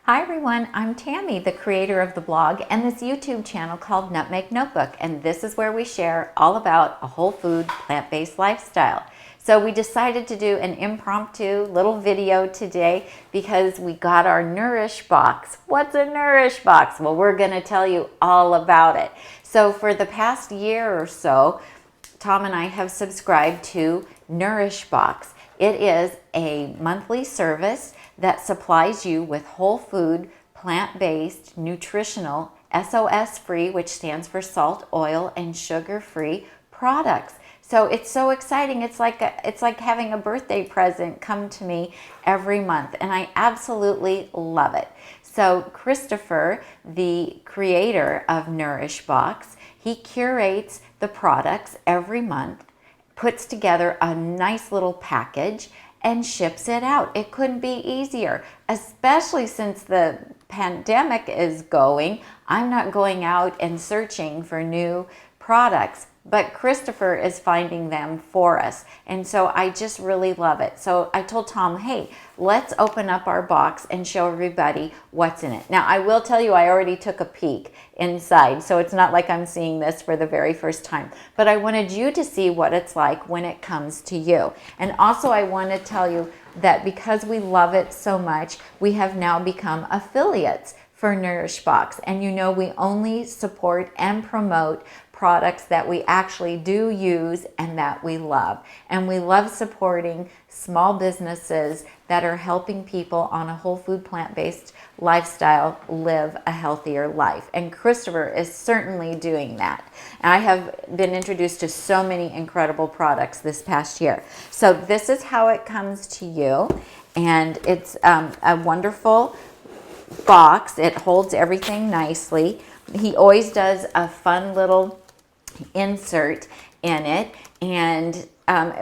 Hi everyone, I'm Tammy, the creator of the blog and this YouTube channel called Nutmeg Notebook, and this is where we share all about a whole food, plant-based lifestyle. So we decided to do an impromptu little video today because we got our Nourish Box. What's a Nourish Box? Well, we're going to tell you all about it. So for the past year or so, Tom and I have subscribed to Nourish Box. It is a monthly service that supplies you with whole food, plant-based, nutritional, SOS-free, which stands for salt, oil, and sugar-free products. So it's so exciting. It's like having a birthday present come to me every month, and I absolutely love it. So Christopher, the creator of Nourish Box, he curates the products every month, puts together a nice little package, and ships it out. It couldn't be easier, especially since the pandemic is going. I'm not going out and searching for new products, but Christopher is finding them for us. And so I just really love it. So I told Tom, hey, let's open up our box and show everybody what's in it. Now, I will tell you, I already took a peek inside, so it's not like I'm seeing this for the very first time. But I wanted you to see what it's like when it comes to you. And also, I want to tell you that because we love it so much, we have now become affiliates for Nourish Box. And you know, we only support and promote products that we actually do use and that we love. And we love supporting small businesses that are helping people on a whole food plant-based lifestyle live a healthier life. And Christopher is certainly doing that. And I have been introduced to so many incredible products this past year. So this is how it comes to you. And it's a wonderful box. It holds everything nicely. He always does a fun little insert in it, and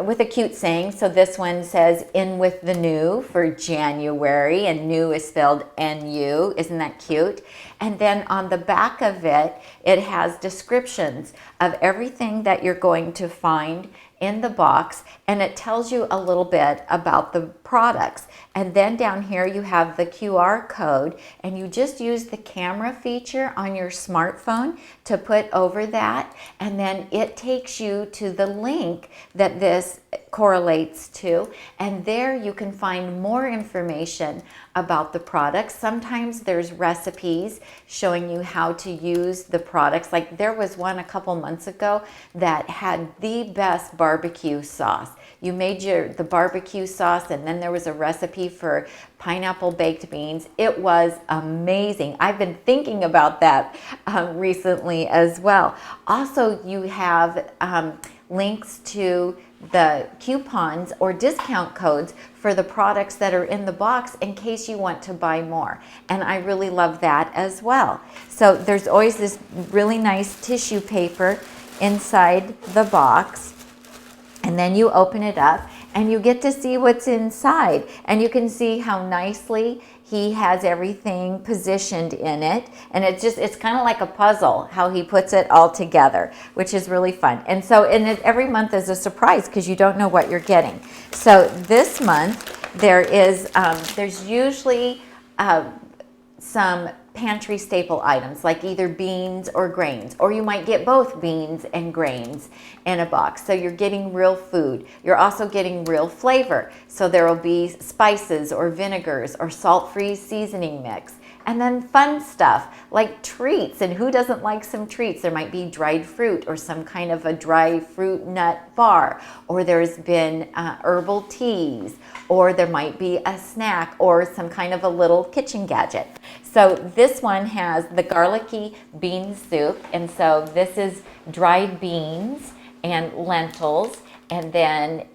with a cute saying. So this one says, in with the new for January, and new is spelled N-U. Isn't that cute? And then on the back of it, it has descriptions of everything that you're going to find in the box, and it tells you a little bit about the products. And then down here you have the QR code, and you just use the camera feature on your smartphone to put over that, and then it takes you to the link that this correlates to, and there you can find more information about the products. Sometimes there's recipes showing you how to use the products. Like there was one a couple months ago that had the best barbecue sauce. You made the barbecue sauce, and then there was a recipe for pineapple baked beans. It was amazing. I've been thinking about that recently as well. Also, you have links to the coupons or discount codes for the products that are in the box in case you want to buy more. And I really love that as well. So there's always this really nice tissue paper inside the box. And then you open it up and you get to see what's inside. And you can see how nicely he has everything positioned in it. And it's kind of like a puzzle how he puts it all together, which is really fun. And so every month is a surprise because you don't know what you're getting. So this month there's usually some pantry staple items like either beans or grains, or you might get both beans and grains in a box. So you're getting real food. You're also getting real flavor. So there will be spices or vinegars or salt-free seasoning mix. And then fun stuff like treats, and who doesn't like some treats? There might be dried fruit or some kind of a dry fruit nut bar, or there's been herbal teas, or there might be a snack or some kind of a little kitchen gadget. So this one has the garlicky bean soup, and so this is dried beans and lentils, and then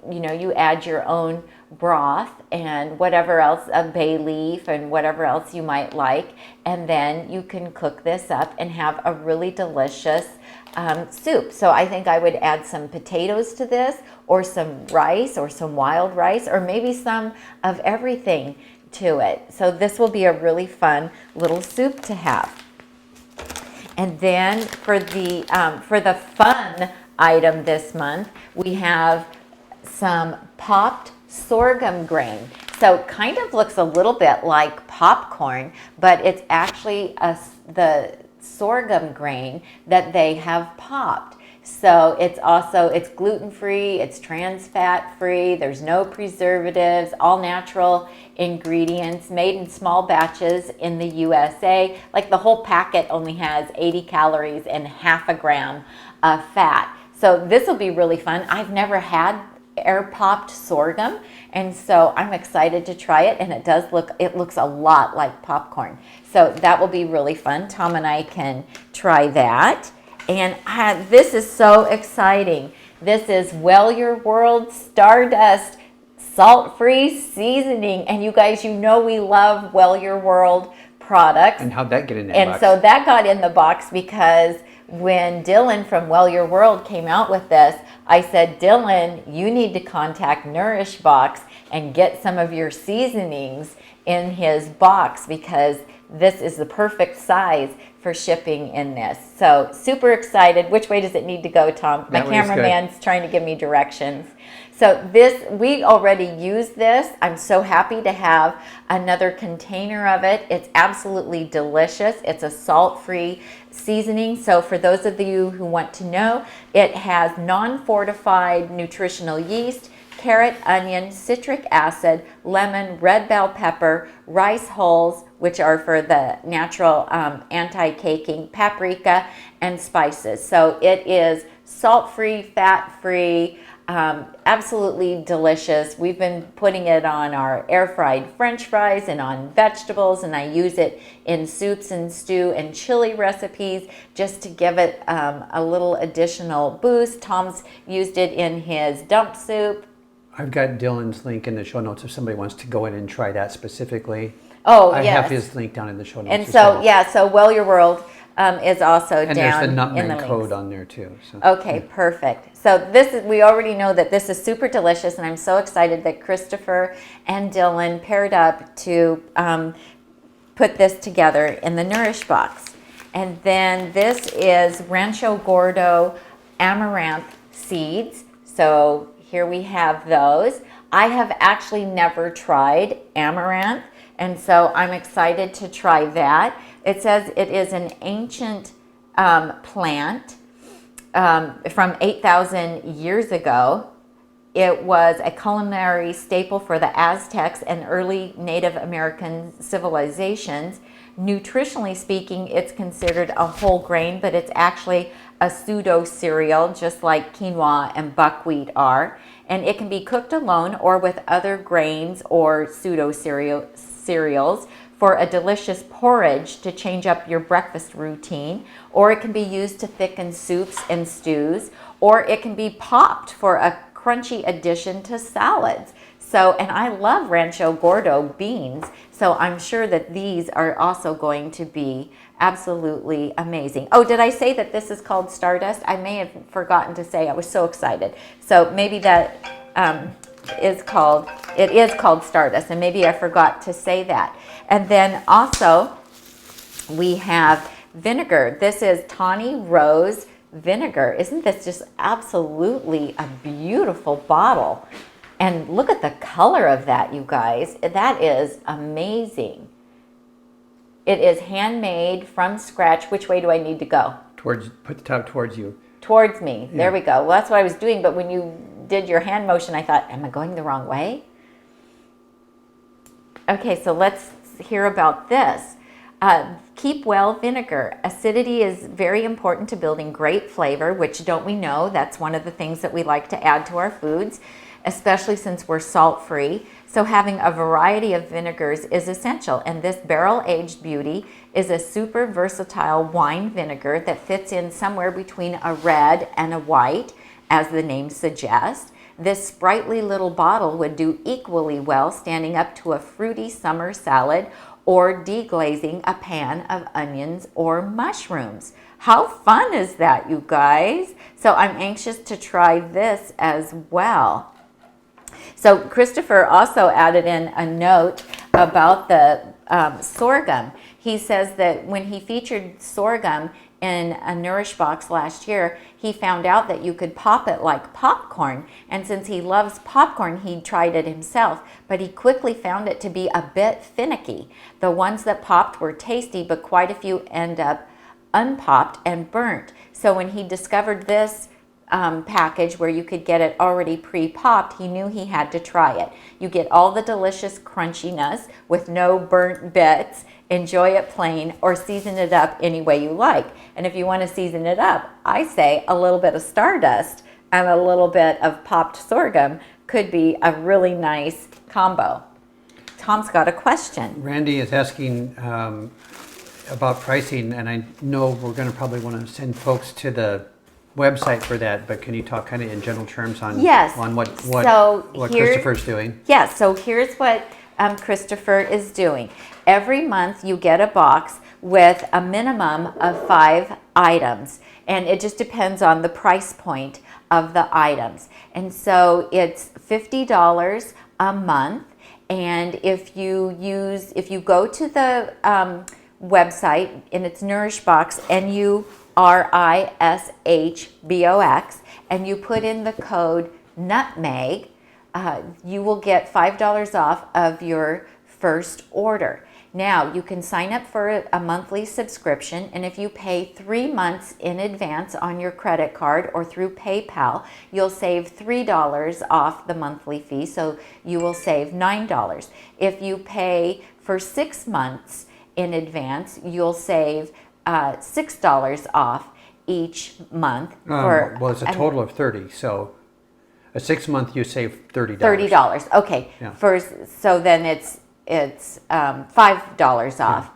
you add your own broth and whatever else, a bay leaf and whatever else you might like, and then you can cook this up and have a really delicious soup. So I think I would add some potatoes to this, or some rice, or some wild rice, or maybe some of everything to it. So this will be a really fun little soup to have. And then for the fun item this month, we have some popped sorghum grain. So it kind of looks a little bit like popcorn, but it's actually the sorghum grain that they have popped. So it's gluten-free, it's trans fat free, there's no preservatives, all natural ingredients made in small batches in the USA. Like the whole packet only has 80 calories and half a gram of fat. So this will be really fun. I've never had air popped sorghum, and so I'm excited to try it, and it looks a lot like popcorn. So that will be really fun. Tom and I can try that. And this is so exciting. This is Well Your World Stardust salt-free seasoning. And you guys, you know we love Well Your World products. And how'd that get in that box? And so that got in the box because when Dylan from Well Your World came out with this, I said, Dylan, you need to contact Nourish Box and get some of your seasonings in his box because this is the perfect size for shipping in this. So super excited. Which way does it need to go, Tom? My cameraman's trying to give me directions. So we already use this. I'm so happy to have another container of it. It's absolutely delicious. It's a salt-free seasoning. So for those of you who want to know, it has non-fortified nutritional yeast, carrot, onion, citric acid, lemon, red bell pepper, rice hulls, which are for the natural anti-caking, paprika, and spices. So it is salt-free, fat-free, absolutely delicious. We've been putting it on our air-fried French fries and on vegetables, and I use it in soups and stew and chili recipes just to give it a little additional boost. Tom's used it in his dump soup. I've got Dylan's link in the show notes if somebody wants to go in and try that specifically. Oh, I yes. have his link down in the show notes. And so, yeah, so Well Your World is also and down there's the in nutmeg the code links. on there too. So. Okay, perfect. So we already know that this is super delicious, and I'm so excited that Christopher and Dylan paired up to put this together in the Nourish Box. And then this is Rancho Gordo amaranth seeds. So here we have those. I have actually never tried amaranth, and so I'm excited to try that. It says it is an ancient plant from 8,000 years ago. It was a culinary staple for the Aztecs and early Native American civilizations. Nutritionally speaking, it's considered a whole grain, but it's actually a pseudo cereal, just like quinoa and buckwheat are. And it can be cooked alone or with other grains or pseudo cereals for a delicious porridge to change up your breakfast routine, or it can be used to thicken soups and stews, or it can be popped for a crunchy addition to salads. So, and I love Rancho Gordo beans, so I'm sure that these are also going to be absolutely amazing. Oh, did I say that this is called Stardust? I may have forgotten to say. I was so excited. So maybe that it is called Stardust, and maybe I forgot to say that. And then also we have vinegar. This is Tawny Rose vinegar. Isn't this just absolutely a beautiful bottle? And look at the color of that, you guys. That is amazing. It is handmade from scratch. Which way do I need to go? Put the top towards you. Towards me. Yeah. There we go. Well, that's what I was doing, but when you did your hand motion, I thought, am I going the wrong way? Okay, so let's hear about this. Keep well vinegar. Acidity is very important to building great flavor, which don't we know? That's one of the things that we like to add to our foods, especially since we're salt-free. So having a variety of vinegars is essential, and this barrel-aged beauty is a super versatile wine vinegar that fits in somewhere between a red and a white, as the name suggests. This sprightly little bottle would do equally well standing up to a fruity summer salad or deglazing a pan of onions or mushrooms. How fun is that, you guys? So I'm anxious to try this as well. So Christopher also added in a note about the sorghum. He says that when he featured sorghum in a Nourish Box last year, he found out that you could pop it like popcorn. And since he loves popcorn, he tried it himself, but he quickly found it to be a bit finicky. The ones that popped were tasty, but quite a few end up unpopped and burnt. So when he discovered this package where you could get it already pre-popped, he knew he had to try it. You get all the delicious crunchiness with no burnt bits. Enjoy it plain or season it up any way you like. And if you want to season it up, I say a little bit of stardust and a little bit of popped sorghum could be a really nice combo. Tom's got a question. Randy is asking about pricing, and I know we're going to probably want to send folks to the website for that, but can you talk kind of in general terms on what Christopher's doing? Yes, so here's what Christopher is doing. Every month you get a box with a minimum of 5 items, and it just depends on the price point of the items. And so it's $50 a month, and if you go to the website, and it's Nourish Box, NURISHBOX, and you put in the code NUTMEG, you will get $5 off of your first order. Now, you can sign up for a monthly subscription, and if you pay 3 months in advance on your credit card or through PayPal, you'll save $3 off the monthly fee, so you will save $9. If you pay for 6 months in advance, you'll save $6 off each month. Well, it's a total of 30, so a 6 month you save $30. $30, okay. Yeah. So then it's $5 off.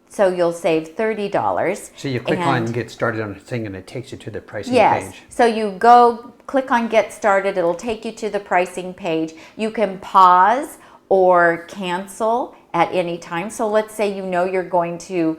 So you'll save $30. So you click on Get Started on a thing, and it takes you to the pricing yes. page. So you go click on Get Started. It'll take you to the pricing page. You can pause or cancel at any time. So let's say you know you're going to,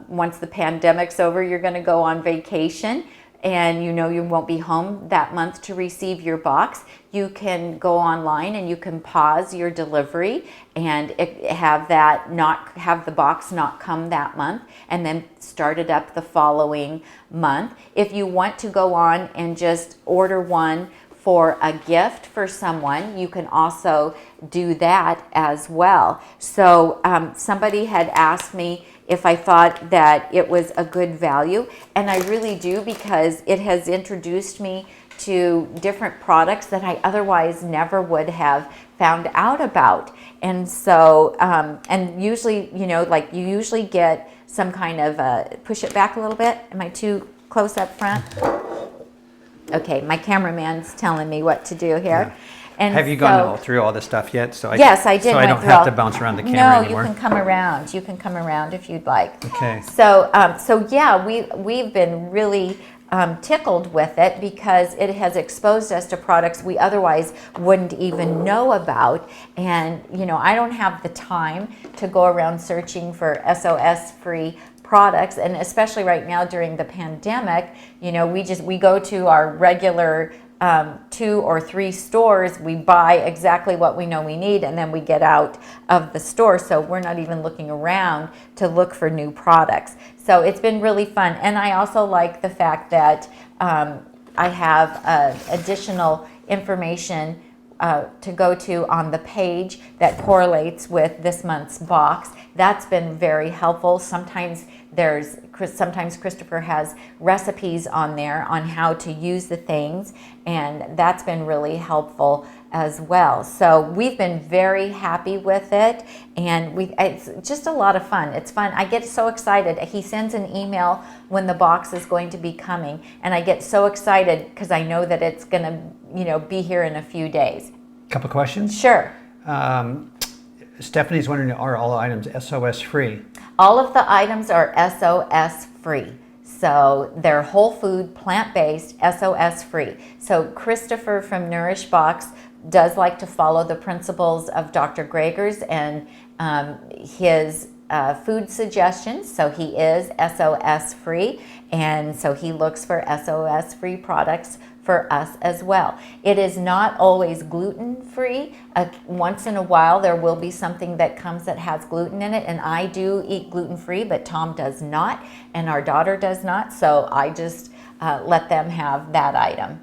once the pandemic's over, you're going to go on vacation, and you know you won't be home that month to receive your box. You can go online and you can pause your delivery and have the box not come that month, and then start it up the following month. If you want to go on and just order one for a gift for someone, you can also do that as well. So somebody had asked me if I thought that it was a good value, and I really do, because it has introduced me to different products that I otherwise never would have found out about. And so, and usually, you know, like you usually get some kind of, push it back a little bit. Am I too close up front? Okay, my cameraman's telling me what to do here. Yeah. And have you gone through all this stuff yet? Yes, I did. So I don't have to bounce around the camera anymore? No, you can come around. You can come around if you'd like. Okay. So, yeah, we've been really tickled with it, because it has exposed us to products we otherwise wouldn't even know about. And, you know, I don't have the time to go around searching for SOS-free products, and especially right now during the pandemic, you know, we go to our regular 2 or 3 stores, we buy exactly what we know we need, and then we get out of the store, so we're not even looking around to look for new products. So it's been really fun, and I also like the fact that I have additional information to go to on the page that correlates with this month's box. That's been very helpful. Sometimes Christopher has recipes on there on how to use the things, and that's been really helpful as well. So we've been very happy with it, and it's just a lot of fun. It's fun. I get so excited. He sends an email when the box is going to be coming, and I get so excited because I know that it's going to, you know, be here in a few days. Couple questions? Sure. Stephanie's wondering, are all items SOS-free? All of the items are SOS-free. So they're whole food, plant-based, SOS-free. So Christopher from Nourish Box does like to follow the principles of Dr. Greger's and his food suggestions. So he is SOS-free, and so he looks for SOS-free products for us as well. It is not always gluten-free. Once in a while there will be something that comes that has gluten in it, and I do eat gluten-free, but Tom does not, and our daughter does not, so I just let them have that item.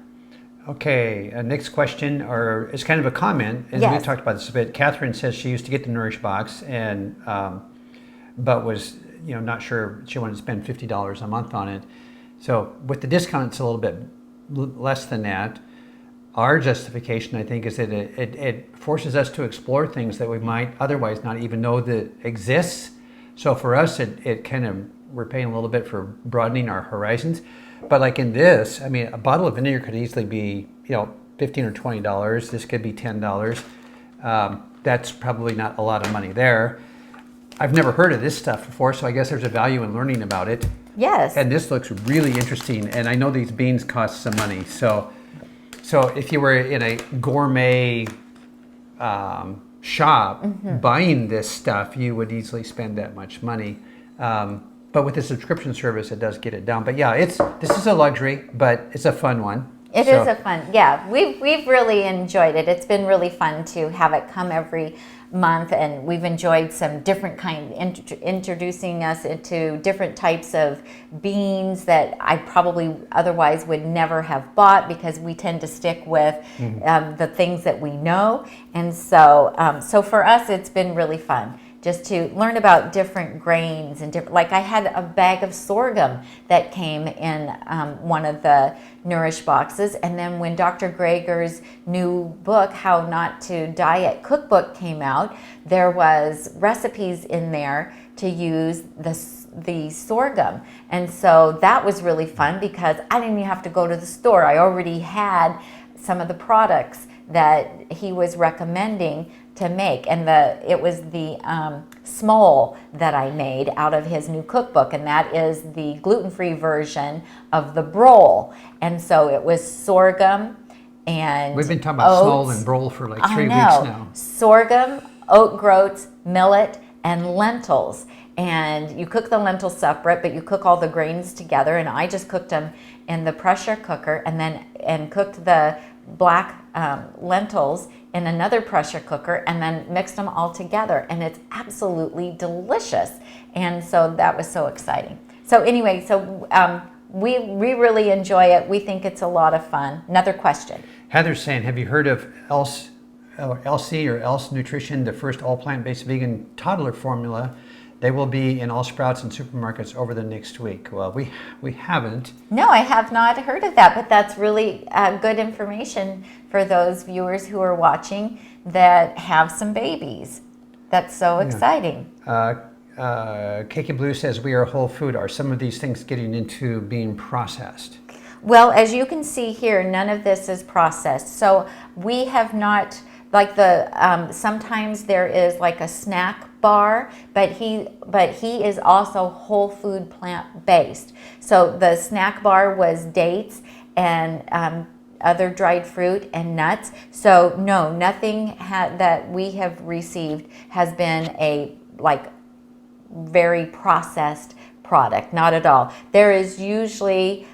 Okay, next question, or it's kind of a comment, and Yes. we talked about this a bit. Catherine says she used to get the Nourish Box, and but was not sure she wanted to spend $50 a month on it. So with the discount, it's a little bit less than that. Our justification, I think, is that it forces us to explore things that we might otherwise not even know that exists. So for us, it kind of, we're paying a little bit for broadening our horizons. But like in this, I mean, a bottle of vinegar could easily be, $15 or $20. This could be $10. That's probably not a lot of money there. I've never heard of this stuff before, so I guess there's a value in learning about it. Yes. And this looks really interesting, and I know these beans cost some money. So if you were in a gourmet shop buying this stuff, you would easily spend that much money. But with the subscription service, it does get it down. But yeah, this is a luxury, but it's a fun one. It is a fun, yeah. We've really enjoyed it. It's been really fun to have it come every month, and we've enjoyed some different introducing us into different types of beans that I probably otherwise would never have bought, because we tend to stick with the things that we know. And so for us, it's been really fun just to learn about different grains and different, like I had a bag of sorghum that came in one of the Nourish boxes. And then when Dr. Greger's new book, How Not to Diet cookbook, came out, there was recipes in there to use the sorghum. And so that was really fun, because I didn't even have to go to the store. I already had some of the products that he was recommending to make, and it was the smole that I made out of his new cookbook, and that is the gluten-free version of the broll. And so it was sorghum and we've been talking about smole and broll for like 3 weeks now. Sorghum, oat groats, millet, and lentils. And you cook the lentils separate, but you cook all the grains together. And I just cooked them in the pressure cooker, and cooked the black lentils in another pressure cooker, and then mixed them all together, and it's absolutely delicious. And so that was so exciting. So anyway, we really enjoy it. We think it's a lot of fun. Another question. Heather's saying, have you heard of Elsie or Else Nutrition, the first all plant-based vegan toddler formula? They will be in all Sprouts and supermarkets over the next week. Well, we haven't. No, I have not heard of that, but that's really good information for those viewers who are watching that have some babies. That's so exciting. Cake and Blue says, we are whole food. Are some of these things getting into being processed? Well, as you can see here, none of this is processed. So we have not, like sometimes there is like a snack bar, but he is also whole food plant-based. So the snack bar was dates and other dried fruit and nuts. So no, nothing that we have received has been a very processed product, not at all. There is usually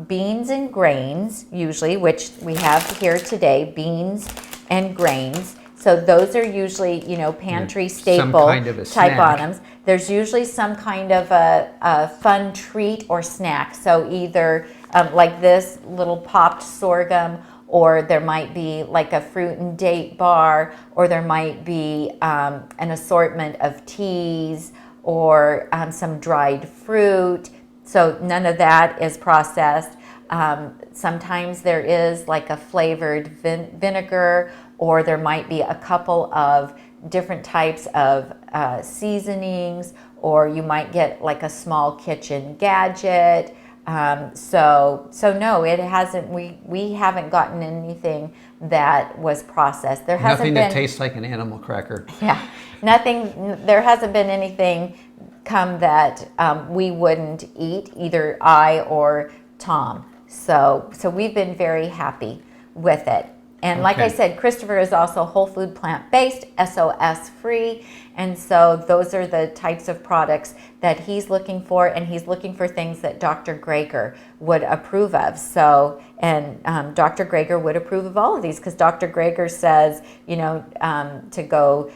beans and grains, usually, which we have here today, beans and grains. So those are usually, pantry staple kind of type items. There's usually some kind of a fun treat or snack. So either like this little popped sorghum, or there might be like a fruit and date bar, or there might be an assortment of teas, or some dried fruit. So none of that is processed. Sometimes there is like a flavored vinegar, or there might be a couple of different types of seasonings, or you might get like a small kitchen gadget. So no, it hasn't. We haven't gotten anything that was processed. There hasn't nothing been, that tastes like an animal cracker. Yeah, nothing. There hasn't been anything come that we wouldn't eat, either I or Tom. So we've been very happy with it. And like I said, Christopher is also whole food plant-based, SOS-free. And so those are the types of products that he's looking for, and he's looking for things that Dr. Greger would approve of. So, and Dr. Greger would approve of all of these, because Dr. Greger says, you know, to go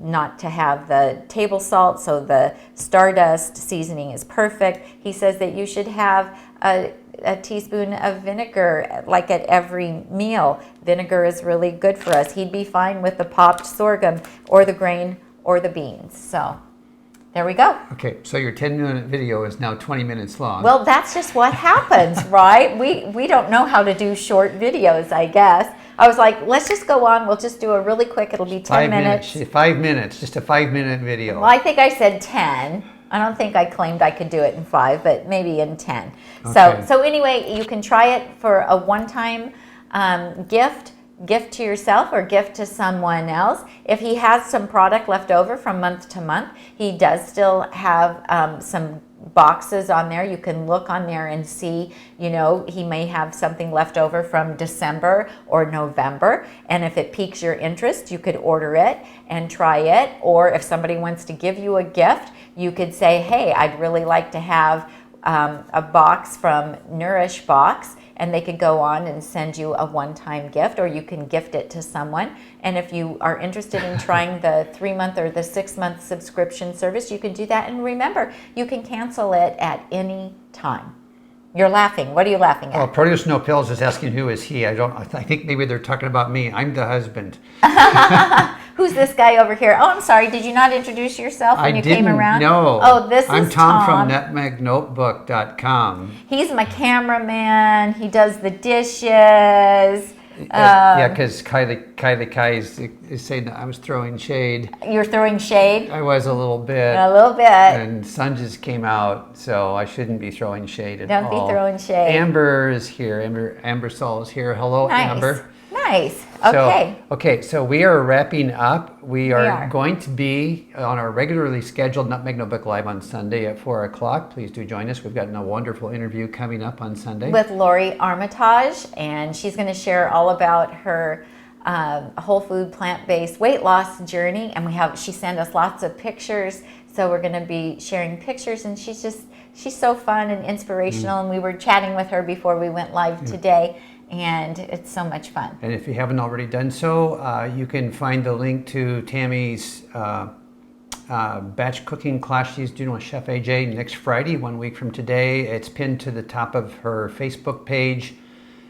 not to have the table salt, so the Stardust seasoning is perfect. He says that you should have a teaspoon of vinegar like at every meal. Vinegar is really good for us. He'd be fine with the popped sorghum or the grain or the beans. So there we go. Okay, so your 10-minute video is now 20 minutes long. Well, that's just what happens, right? We don't know how to do short videos, I guess. I was like, let's just go on. We'll just do a really quick. It'll be 10 minutes. 5 minutes, just a 5-minute video. Well, I think I said 10. I don't think I claimed I could do it in 5, but maybe in 10. Okay. So anyway, you can try it for a one-time gift to yourself or gift to someone else. If he has some product left over from month to month, he does still have some boxes on there. You can look on there and see, you know, he may have something left over from December or November, and if it piques your interest, you could order it and try it. Or if somebody wants to give you a gift, you could say, hey, I'd really like to have a box from Nourish Box, and they could go on and send you a one-time gift, or you can gift it to someone. And if you are interested in trying the 3-month or the 6-month subscription service, you can do that. And remember, you can cancel it at any time. You're laughing. What are you laughing at? Oh, Produce No Pills is asking who is he. I think maybe they're talking about me. I'm the husband. Who's this guy over here? Oh, I'm sorry. Did you not introduce yourself when you came around? No. Oh, this I'm is Tom from nutmegnotebook.com. He's my cameraman. He does the dishes. Yeah, because Kylie Kai is saying that I was throwing shade. You're throwing shade? I was a little bit. A little bit. And sun just came out, so I shouldn't be throwing shade at all. Don't be throwing shade. Amber is here. Amber Saul is here. Hello, nice. Amber. Nice. Okay. So we are wrapping up. We are going to be on our regularly scheduled Nutmeg Notebook Live on Sunday at 4 o'clock. Please do join us. We've got a wonderful interview coming up on Sunday with Lori Armitage, and she's going to share all about her whole food plant-based weight loss journey. And she sent us lots of pictures, so we're going to be sharing pictures. And she's so fun and inspirational. And we were chatting with her before we went live today. And it's so much fun. And if you haven't already done so, you can find the link to Tami's batch cooking class she's doing with Chef AJ next Friday, 1 week from today. It's pinned to the top of her Facebook page.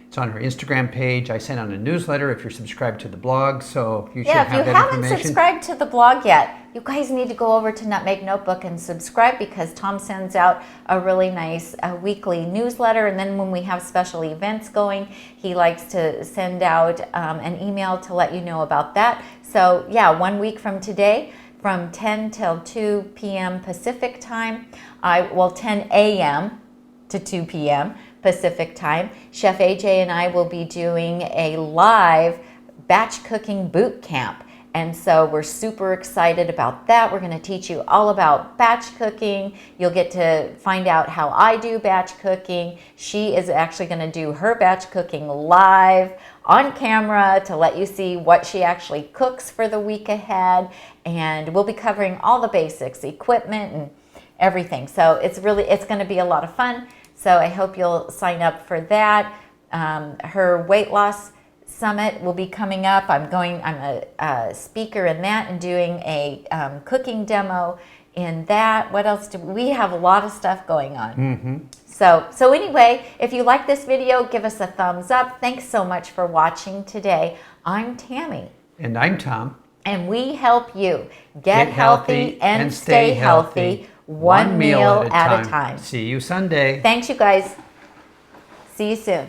It's on her Instagram page. I sent out a newsletter if you're subscribed to the blog, so you should have that information. Yeah, if you haven't subscribed to the blog yet, you guys need to go over to Nutmeg Notebook and subscribe, because Tom sends out a really nice weekly newsletter. And then when we have special events going, he likes to send out an email to let you know about that. So yeah, 1 week from today, from 10 till 2 p.m. Pacific time, 10 a.m. to 2 p.m. Pacific time, Chef AJ and I will be doing a live batch cooking boot camp. And so we're super excited about that. We're going to teach you all about batch cooking. You'll get to find out how I do batch cooking. She is actually going to do her batch cooking live on camera to let you see what she actually cooks for the week ahead. And we'll be covering all the basics, equipment and everything. So it's going to be a lot of fun. So I hope you'll sign up for that. Her weight loss summit will be coming up. I'm a speaker in that and doing a cooking demo in that. What else we have? A lot of stuff going on. Mm-hmm. So anyway, if you like this video, give us a thumbs up. Thanks so much for watching today. I'm Tami. And I'm Tom. And we help you get healthy and stay healthy. One meal at a time. See you Sunday. Thanks, you guys. See you soon.